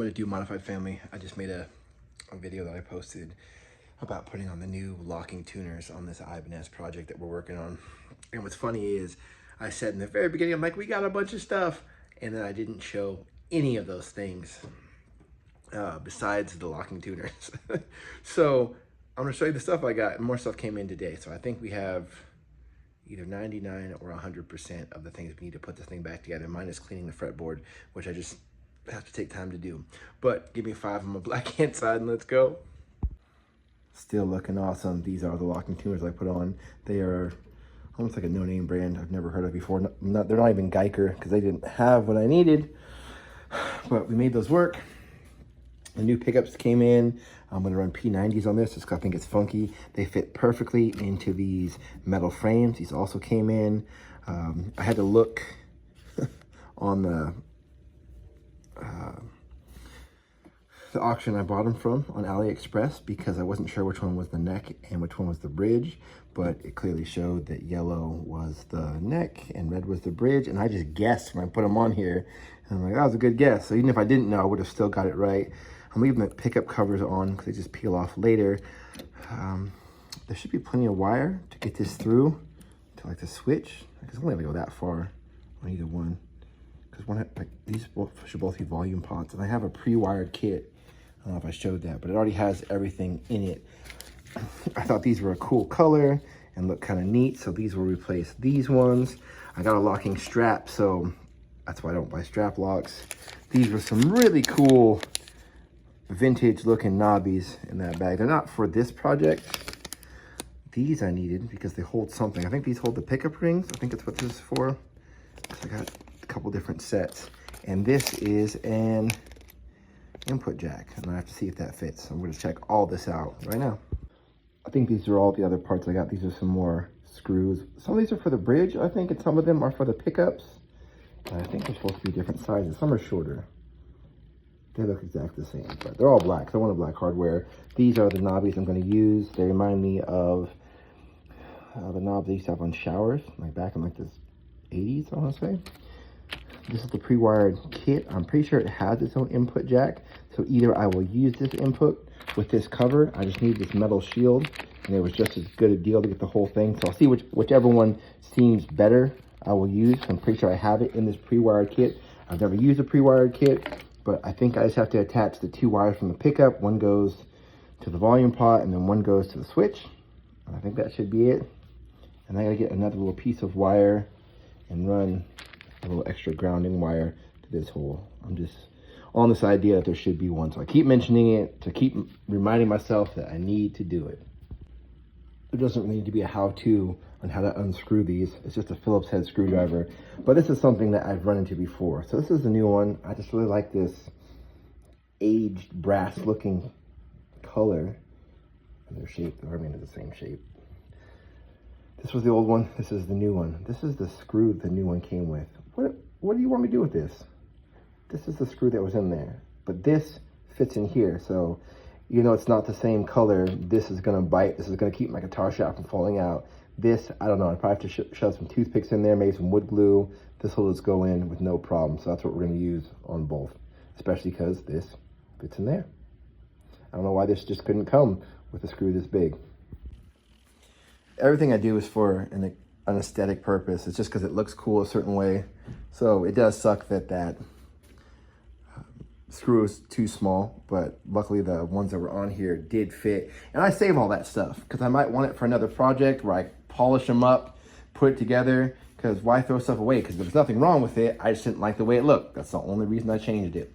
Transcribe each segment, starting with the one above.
What to do, Modified Family? I just made a video that I posted about putting on the new locking tuners on this Ibanez project that we're working on. And what's funny is I said in the very beginning, I'm like, we got a bunch of stuff. And then I didn't show any of those things besides the locking tuners. So I'm gonna show you the stuff I got, and more stuff came in today. So I think we have either 99 or 100% of the things we need to put this thing back together, minus cleaning the fretboard, which I just have to take time to do. But give me 5 on my black hand side and let's go. Still looking awesome. These are the locking tuners I put on. They are almost like a no-name brand I've never heard of before. They're not even Geiker because they didn't have what I needed, but we made those work. The new pickups came in. I'm gonna run P90s on this just because I think it's funky. They fit perfectly into these metal frames. These also came in. I had to look on the auction I bought them from on AliExpress because I wasn't sure which one was the neck and which one was the bridge, but it clearly showed that yellow was the neck and red was the bridge, and I just guessed when I put them on here, and I'm like, that was a good guess. So even if I didn't know, I would have still got it right. I'm leaving the pickup covers on because they just peel off later. There should be plenty of wire to get this through to like the switch. It's only gonna go that far on either one, because these should both be volume pots, and I have a pre-wired kit. I don't know if I showed that, but it already has everything in it. I thought these were a cool color and look kind of neat, so these will replace these ones. I got a locking strap, so that's why I don't buy strap locks. These were some really cool vintage looking knobbies in that bag. They're not for this project. These I needed because they hold something. I think these hold the pickup rings. I think that's what this is for. So I got a couple different sets. And this is an input jack, and I have to see if that fits. I'm going to check all this out right now. I think these are all the other parts I got. These are some more screws. Some of these are for the bridge, I think, and some of them are for the pickups. And I think they're supposed to be different sizes. Some are shorter. They look exactly the same, but they're all black, so I want black hardware. These are the knobbies I'm going to use. They remind me of the knobs I used to have on showers, like back in like the 80s, I want to say. This is the pre-wired kit. I'm pretty sure it has its own input jack. So either I will use this input with this cover. I just need this metal shield, and it was just as good a deal to get the whole thing. So I'll see whichever one seems better I will use. I'm pretty sure I have it in this pre-wired kit. I've never used a pre-wired kit, but I think I just have to attach the 2 wires from the pickup. One goes to the volume pot, and then one goes to the switch. And I think that should be it. And I gotta get another little piece of wire and run a little extra grounding wire to this hole. I'm just on this idea that there should be one. So I keep mentioning it to keep reminding myself that I need to do it. There doesn't really need to be a how-to on how to unscrew these. It's just a Phillips head screwdriver. But this is something that I've run into before. So this is the new one. I just really like this aged brass looking color. And their shape, I mean, it's the same shape. This was the old one. This is the new one. This is the screw the new one came with. What do you want me to do with this? This is the screw that was in there, but this fits in here. So, you know, it's not the same color. This is gonna bite. This is gonna keep my guitar shaft from falling out. This, I don't know. I probably have to shove some toothpicks in there, maybe some wood glue. This will just go in with no problem. So that's what we're gonna use on both, especially because this fits in there. I don't know why this just couldn't come with a screw this big. Everything I do is for an aesthetic purpose. It's just because it looks cool a certain way. So it does suck that screw is too small, but luckily the ones that were on here did fit. And I save all that stuff because I might want it for another project where I polish them up, put it together, because why throw stuff away? Because there's nothing wrong with it. I just didn't like the way it looked. That's the only reason I changed it.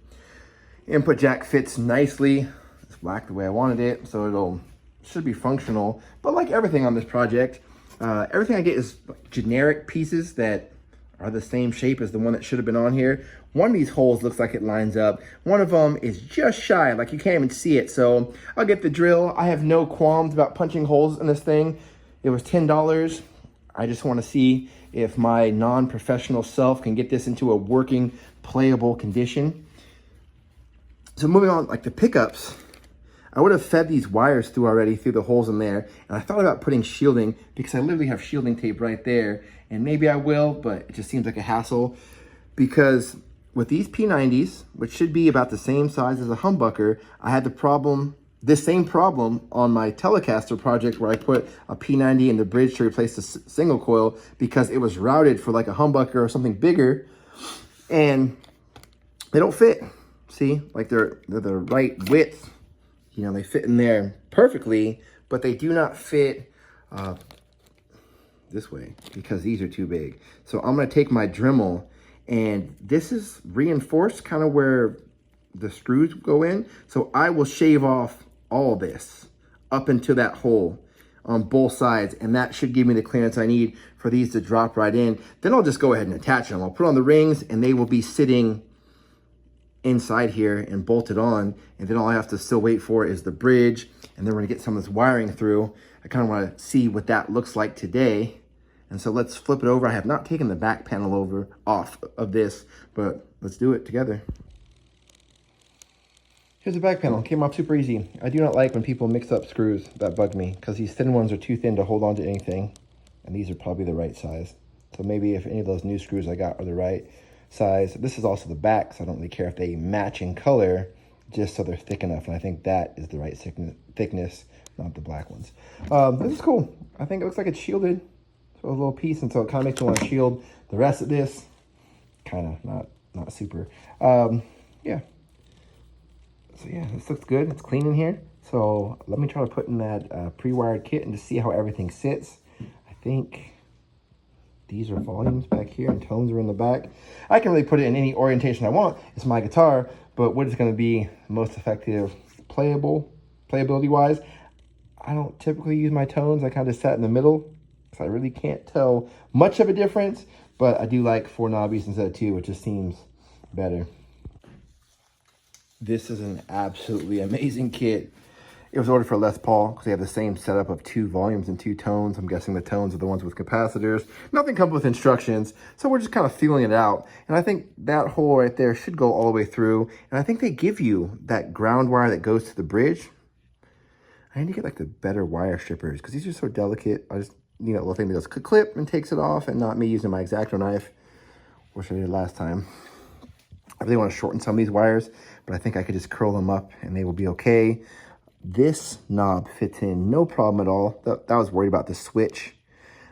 Input jack fits nicely. It's black the way I wanted it, so should be functional. But like everything on this project, everything I get is generic pieces that are the same shape as the one that should have been on here. One of these holes looks like it lines up. One of them is just shy, like you can't even see it. So I'll get the drill. I have no qualms about punching holes in this thing. It was $10. I just want to see if my non-professional self can get this into a working, playable condition. So moving on, like the pickups, I would have fed these wires through already through the holes in there. And I thought about putting shielding because I literally have shielding tape right there. And maybe I will, but it just seems like a hassle because with these P90s, which should be about the same size as a humbucker, I had this same problem on my Telecaster project where I put a P90 in the bridge to replace the single coil because it was routed for like a humbucker or something bigger, and they don't fit. See, like they're the right width. You know, they fit in there perfectly, but they do not fit this way because these are too big. So I'm gonna take my Dremel, and this is reinforced kind of where the screws go in. So I will shave off all this up into that hole on both sides, and that should give me the clearance I need for these to drop right in. Then I'll just go ahead and attach them. I'll put on the rings, and they will be sitting inside here and bolted on, and then all I have to still wait for is the bridge, and then we're gonna get some of this wiring through. I kind of want to see what that looks like today. And so let's flip it over. I have not taken the back panel off of this, but let's do it together. Here's the back panel. Came off super easy. I do not like when people mix up screws. That bug me, because these thin ones are too thin to hold on to anything, and these are probably the right size. So maybe if any of those new screws I got are the right size. This is also the back, so I don't really care if they match in color, just so they're thick enough. And I think that is the right thickness, not the black ones. This is cool. I think it looks like it's shielded. So a little piece, and so it kind of makes me want to shield the rest of this. Kind of not super. Yeah. So yeah, this looks good. It's clean in here. So let me try to put in that pre-wired kit and just see how everything sits. I think these are volumes back here and tones are in the back. I can really put it in any orientation I want. It's my guitar, but what is going to be most effective playability wise? I don't typically use my tones. I kind of sat in the middle, so I really can't tell much of a difference, but I do like 4 knobbies instead of 2, which just seems better. This is an absolutely amazing kit. It was ordered for Les Paul because they have the same setup of 2 volumes and 2 tones. I'm guessing the tones are the ones with capacitors. Nothing comes with instructions, so we're just kind of feeling it out. And I think that hole right there should go all the way through. And I think they give you that ground wire that goes to the bridge. I need to get like the better wire strippers because these are so delicate. I just need a little thing that goes clip and takes it off, and not me using my X-Acto knife, which I did last time. I really want to shorten some of these wires, but I think I could just curl them up and they will be okay. This knob fits in no problem at all. I was worried about the switch.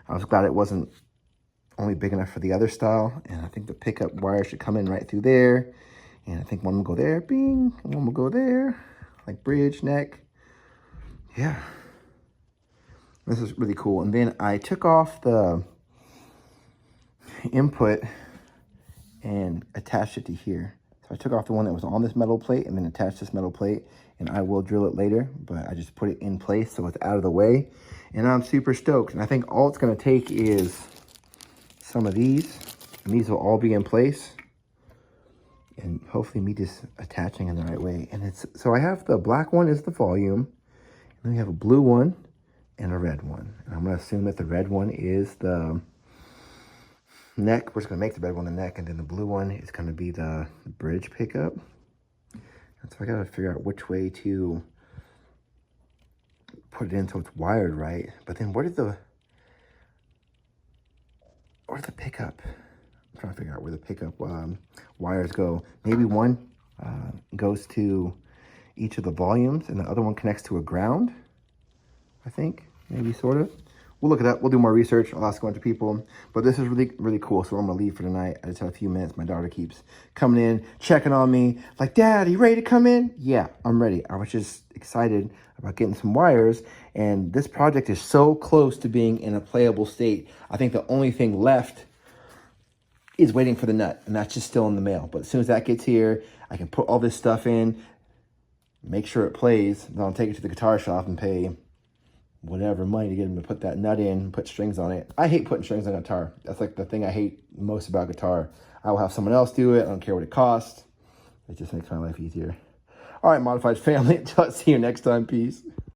I was glad it wasn't only big enough for the other style. And I think the pickup wire should come in right through there. And I think one will go there, bing, and one will go there, like bridge, neck. Yeah. This is really cool. And then I took off the input and attached it to here. So I took off the one that was on this metal plate and then attached this metal plate, and I will drill it later, but I just put it in place so it's out of the way. And I'm super stoked. And I think all it's gonna take is some of these, and these will all be in place. And hopefully me just attaching in the right way. And so I have the black one is the volume, and then we have a blue one and a red one. And I'm gonna assume that the red one is the neck. We're just gonna make the red one the neck, and then the blue one is gonna be the bridge pickup. And so I gotta figure out which way to put it in so it's wired right. But then where did the pickup? I'm trying to figure out where the pickup wires go. Maybe one goes to each of the volumes, and the other one connects to a ground. I think maybe sort of. We'll look it up. We'll do more research. I'll ask a bunch of people. But this is really, really cool. So I'm going to leave for tonight. I just have a few minutes. My daughter keeps coming in, checking on me. Like, Dad, are you ready to come in? Yeah, I'm ready. I was just excited about getting some wires. And this project is so close to being in a playable state. I think the only thing left is waiting for the nut. And that's just still in the mail. But as soon as that gets here, I can put all this stuff in, make sure it plays. Then I'll take it to the guitar shop and pay whatever money to get him to put that nut in, put strings on it. I hate putting strings on a guitar. That's like the thing I hate most about guitar. I will have someone else do it. I don't care what it costs. It just makes my life easier. All right, Modified family. Until I see you next time. Peace.